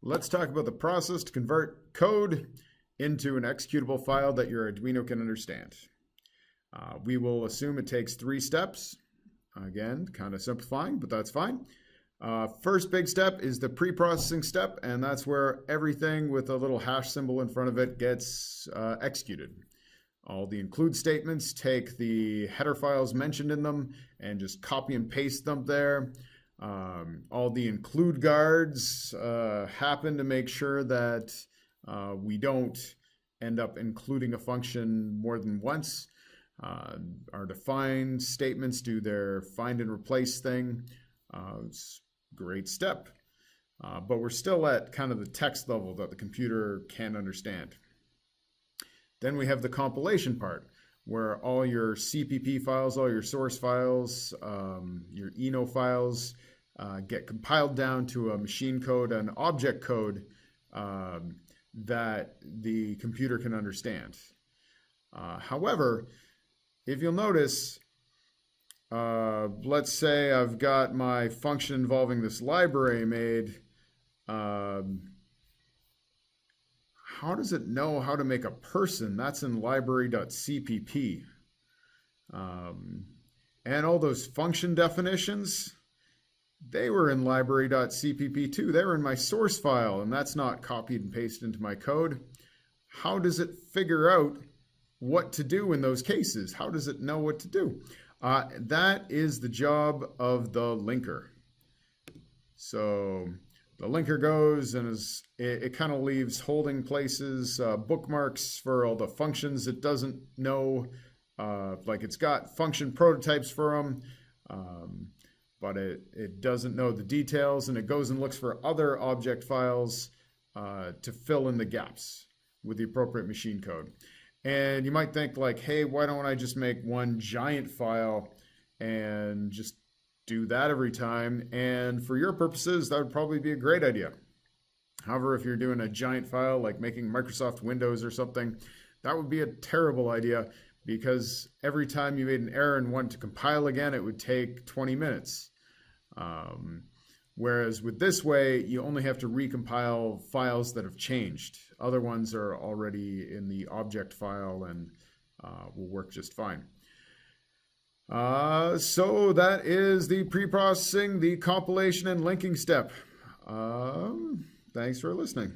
Let's talk about the process to convert code into an executable file that your Arduino can understand. We will assume it takes 3 steps. Again, kind of simplifying, but that's fine. First big step is the pre-processing step, and that's where everything with a little hash symbol in front of it gets executed. All the include statements take the header files mentioned in them and just copy and paste them there. All the include guards happen to make sure that we don't end up including a function more than once. Our define statements do their find and replace thing. It's a great step, but we're still at kind of the text level that the computer can understand. Then we have the compilation part, where all your CPP files, all your source files, your Eno files get compiled down to a machine code, an object code that the computer can understand. However, if you'll notice, let's say I've got my function involving this library made. How does it know how to make a person? That's in library.cpp. And all those function definitions, they were in library.cpp too. They were in my source file, and that's not copied and pasted into my code. How does it figure out what to do in those cases? How does it know what to do? That is the job of the linker. So the linker goes and it kind of leaves holding places, bookmarks for all the functions it doesn't know. Like it's got function prototypes for them, but it doesn't know the details, and it goes and looks for other object files to fill in the gaps with the appropriate machine code. And you might think like, hey, why don't I just make one giant file and just do that every time? And for your purposes, that would probably be a great idea. However, if you're doing a giant file like making Microsoft Windows or something, that would be a terrible idea, because every time you made an error and wanted to compile again, it would take 20 minutes. Whereas with this way, you only have to recompile files that have changed. Other ones are already in the object file and will work just fine. So that is the pre-processing, the compilation, and linking step. Thanks for listening.